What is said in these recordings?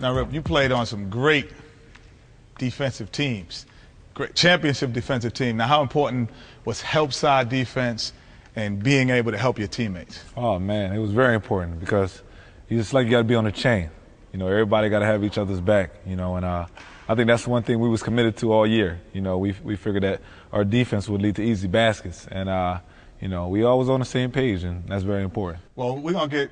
Now, Rip, you played on some great defensive teams, great championship defensive team. Now, how important was help side defense and being able to help your teammates? Oh, man, it was very important because you just you got to be on the chain. You know, everybody got to have each other's back, you know, and I think that's one thing we was committed to all year. You know, we figured that our defense would lead to easy baskets, and, you know, we always on the same page, and that's very important. Well, we're going to get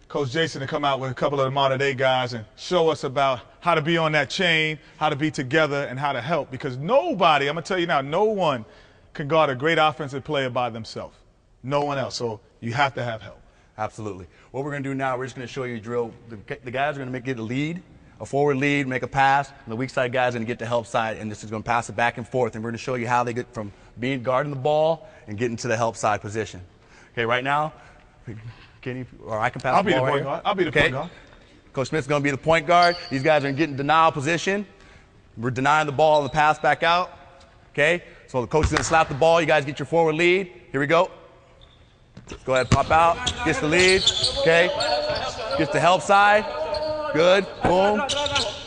Coach Jason to come out with a couple of the modern-day guys and show us about how to be on that chain, how to be together, and how to help. Because nobody, I'm going to tell you now, no one can guard a great offensive player by themselves. No one else. So you have to have help. Absolutely. What we're going to do now, we're just going to show you a drill. The guys are going to get a lead, a forward lead, make a pass, and the weak side guys are going to get the help side, and this is going to pass it back and forth. And we're going to show you how they get from being guarding the ball and getting to the help side position. Okay, right now, Kenny, or I can pass I'll the ball be the point right guard. I'll be the point guard. Coach Smith's going to be the point guard. These guys are getting denial position. We're denying the ball and the pass back out. Okay, so the coach is going to slap the ball. You guys get your forward lead. Here we go. Go ahead, pop out. Gets the lead. Okay. Gets the help side. Good. Boom.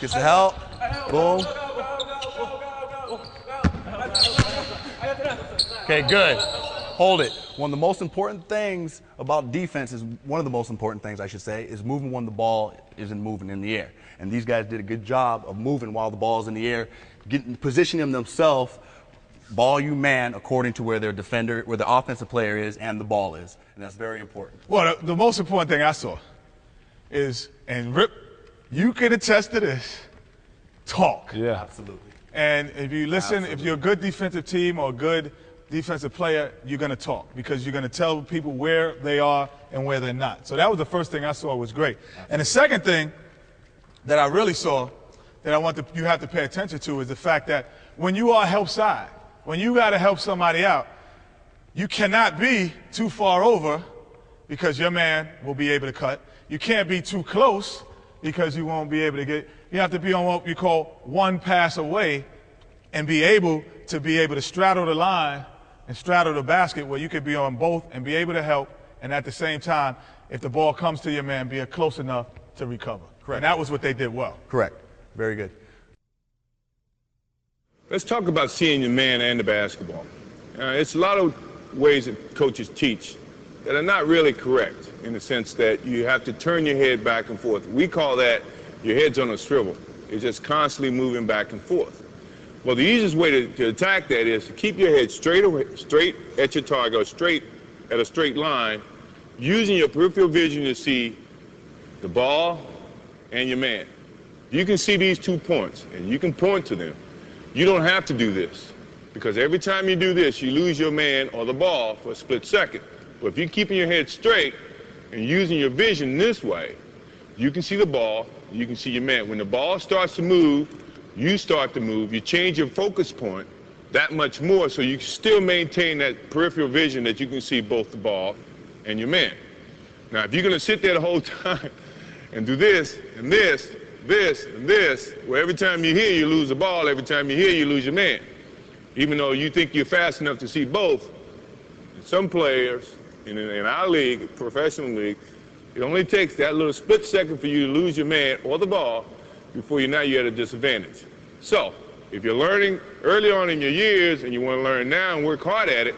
Gets the help. Boom. Okay, good. Hold it. One of the most important things about defense is one of the most important things, I should say, is moving when the ball isn't moving in the air. And these guys did a good job of moving while the ball's in the air, positioning themselves ball you man according to where their defender, where the offensive player is and the ball is. And that's very important. Well, the most important thing I saw is, and Rip, you can attest to this, talk. Yeah. Absolutely. And if you listen, if you're a good defensive team or a good defensive player, you're going to talk because you're going to tell people where they are and where they're not. So that was the first thing I saw was great. And the second thing that I really saw that I want you have to pay attention to is the fact that when you are help side, when you got to help somebody out, you cannot be too far over because your man will be able to cut. You can't be too close because you won't be able to get. You have to be on what you call one pass away and be able to straddle the line and straddle the basket where you could be on both and be able to help, and at the same time, if the ball comes to your man, be close enough to recover. Correct. And that was what they did well. Correct. Very good. Let's talk about seeing your man and the basketball. It's a lot of ways that coaches teach that are not really correct in the sense that you have to turn your head back and forth. We call that your head's on a swivel. It's just constantly moving back and forth. Well, the easiest way to attack that is to keep your head straight at your target, or straight at a straight line, using your peripheral vision to see the ball and your man. You can see these 2 points, and you can point to them. You don't have to do this, because every time you do this, you lose your man or the ball for a split second. But if you're keeping your head straight and using your vision this way, you can see the ball, you can see your man. When the ball starts to move, you start to move, you change your focus point that much more so you still maintain that peripheral vision that you can see both the ball and your man. Now, if you're going to sit there the whole time and do this and this, this and this, where every time you're here, you lose the ball, every time you're here, you lose your man. Even though you think you're fast enough to see both, some players in our league, professional league, it only takes that little split second for you to lose your man or the ball before you're at a disadvantage. So, if you're learning early on in your years and you want to learn now and work hard at it,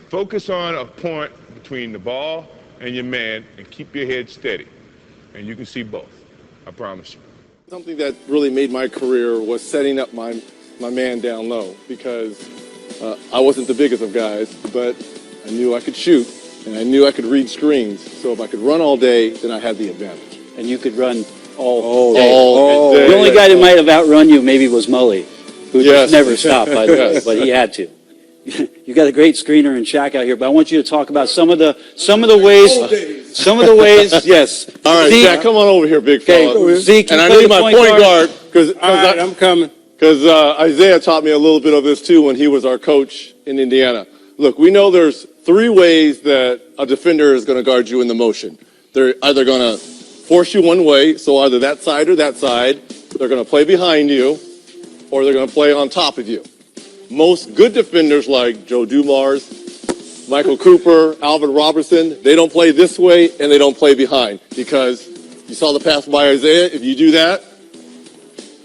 focus on a point between the ball and your man and keep your head steady. And you can see both, I promise you. Something that really made my career was setting up my man down low because I wasn't the biggest of guys, but I knew I could shoot and I knew I could read screens. So if I could run all day, then I had the advantage. And you could run all day. Day. The only guy that might have outrun you maybe was Mully, who just never stopped, by the way, but he had to. You got a great screener and Shaq out here, but I want you to talk about some of the ways. Yes. All right, Zeke, Shaq, come on over here, big fella. Okay, Zeke, and I need my point guard because I'm coming. Because Isaiah taught me a little bit of this too when he was our coach in Indiana. Look, we know there's 3 ways that a defender is going to guard you in the motion. They're either going to force you one way, so either that side or that side. They're going to play behind you, or they're going to play on top of you. Most good defenders like Joe Dumars, Michael Cooper, Alvin Robertson, they don't play this way and they don't play behind because you saw the pass by Isaiah. If you do that,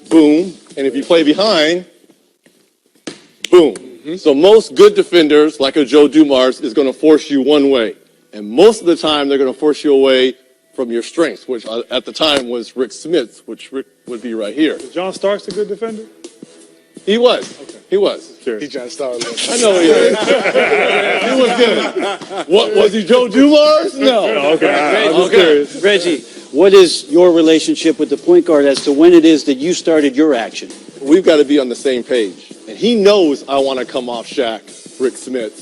boom. And if you play behind, boom. So most good defenders, like a Joe Dumars, is going to force you one way. And most of the time, they're going to force you away from your strengths, which at the time was Rick Smith's, which Rick would be right here. Is John Starks a good defender? He was. Okay. He was. Sure. He's trying to start. I know he is. He was good. What, was he Joe Dumars? No. Okay. Reggie, what is your relationship with the point guard as to when it is that you started your action? We've got to be on the same page. And he knows I want to come off Shaq, Rick Smith.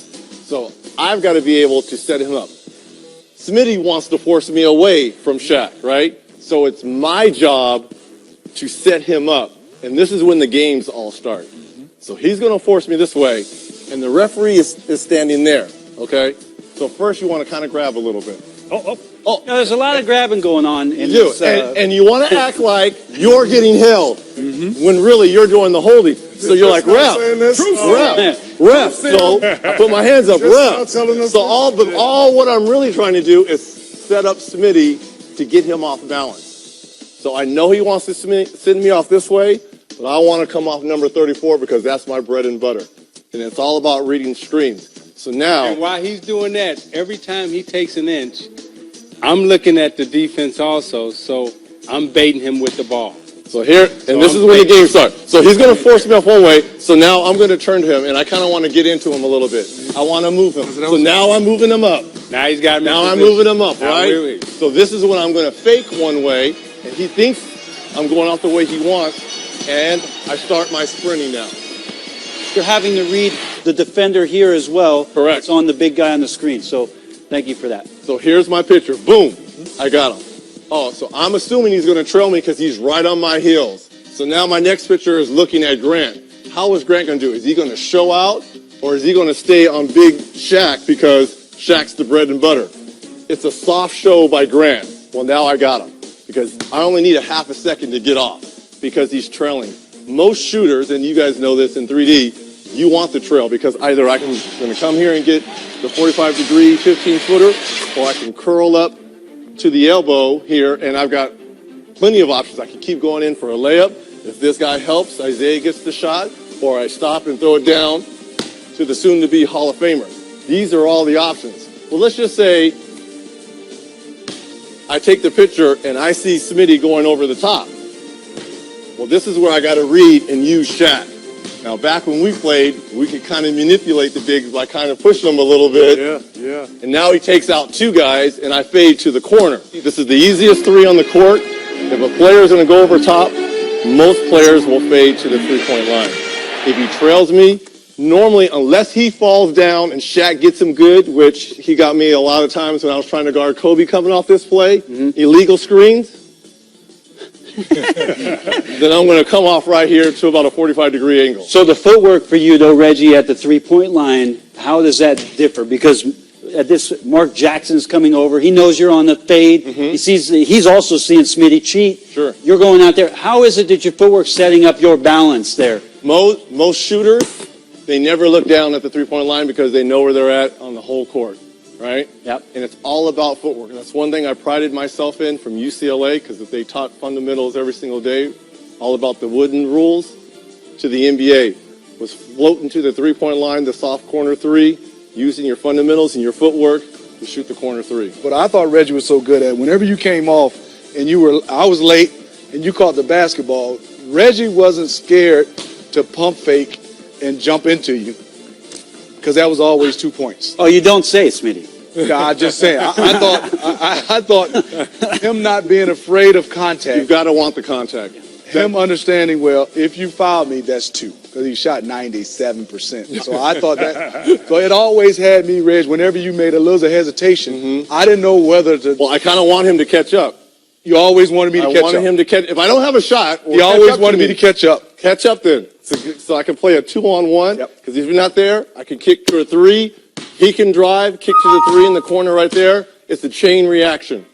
So I've got to be able to set him up. Smitty wants to force me away from Shaq, right? So it's my job to set him up. And this is when the games all start. So he's going to force me this way, and the referee is standing there, okay? So first you want to kind of grab a little bit. Oh. Now, there's a lot of grabbing going on. In You do, this, and you want to act like you're getting held when really you're doing the holding. So you're like, ref. So I put my hands up, ref. So all what I'm really trying to do is set up Smitty to get him off balance. So I know he wants to send me off this way, but I want to come off number 34 because that's my bread and butter. And it's all about reading screens. So now... And while he's doing that, every time he takes an inch, I'm looking at the defense also, so I'm baiting him with the ball. So here, and this is when the game starts. So he's going to force me off one way, so now I'm going to turn to him, and I kind of want to get into him a little bit. I want to move him. So now I'm moving him up. Now he's got me. Now I'm moving him up, right? So this is when I'm going to fake one way, and he thinks I'm going off the way he wants, and I start my sprinting now. You're having to read the defender here as well. Correct. It's on the big guy on the screen, so thank you for that. So here's my picture. Boom. I got him. Oh, so I'm assuming he's going to trail me because he's right on my heels. So now my next picture is looking at Grant. How is Grant going to do? Is he going to show out, or is he going to stay on big Shaq because Shaq's the bread and butter? It's a soft show by Grant. Well, now I got him because I only need a half a second to get off because he's trailing. Most shooters, and you guys know this in 3D, you want the trail because either I'm going to come here and get the 45-degree 15-footer, or I can curl up to the elbow here, and I've got plenty of options. I can keep going in for a layup. If this guy helps, Isaiah gets the shot, or I stop and throw it down to the soon-to-be Hall of Famer. These are all the options. Well, let's just say I take the picture and I see Smitty going over the top. Well, this is where I got to read and use Shaq. Now, back when we played, we could kind of manipulate the bigs by kind of pushing them a little bit. Yeah. And now he takes out two guys, and I fade to the corner. This is the easiest three on the court. If a player is going to go over top, most players will fade to the three-point line. If he trails me, normally, unless he falls down and Shaq gets him good, which he got me a lot of times when I was trying to guard Kobe coming off this play, illegal screens, then I'm going to come off right here to about a 45-degree angle. So the footwork for you, though, Reggie, at the three-point line, how does that differ? Because at this, Mark Jackson's coming over. He knows you're on the fade. He's also seeing Smitty cheat. Sure. You're going out there. How is it that your footwork's setting up your balance there? Most shooters, they never look down at the three-point line because they know where they're at on the whole court, right? Yep. And it's all about footwork. That's one thing I prided myself in from UCLA because they taught fundamentals every single day, all about the wooden rules, to the NBA. Was floating to the three-point line, the soft corner three, using your fundamentals and your footwork to shoot the corner three. But I thought Reggie was so good at whenever you came off and I was late and you caught the basketball, Reggie wasn't scared to pump fake and jump into you because that was always 2 points. Oh, you don't say, Smitty. Yeah, I'm just saying. I thought him not being afraid of contact. You've got to want the contact. Him understanding, well, if you foul me, that's 2. Because he shot 97%. So I thought that. So it always had me, Reg, whenever you made a little hesitation, I didn't know whether to. Well, I kind of want him to catch up. You always wanted me to catch up. I wanted him to catch. If I don't have a shot, he always wanted me to catch up. Catch up then. So I can play a 2-on-1. Because if you're not there, I can kick to a 3. He can drive, kick to the 3 in the corner right there. It's a chain reaction.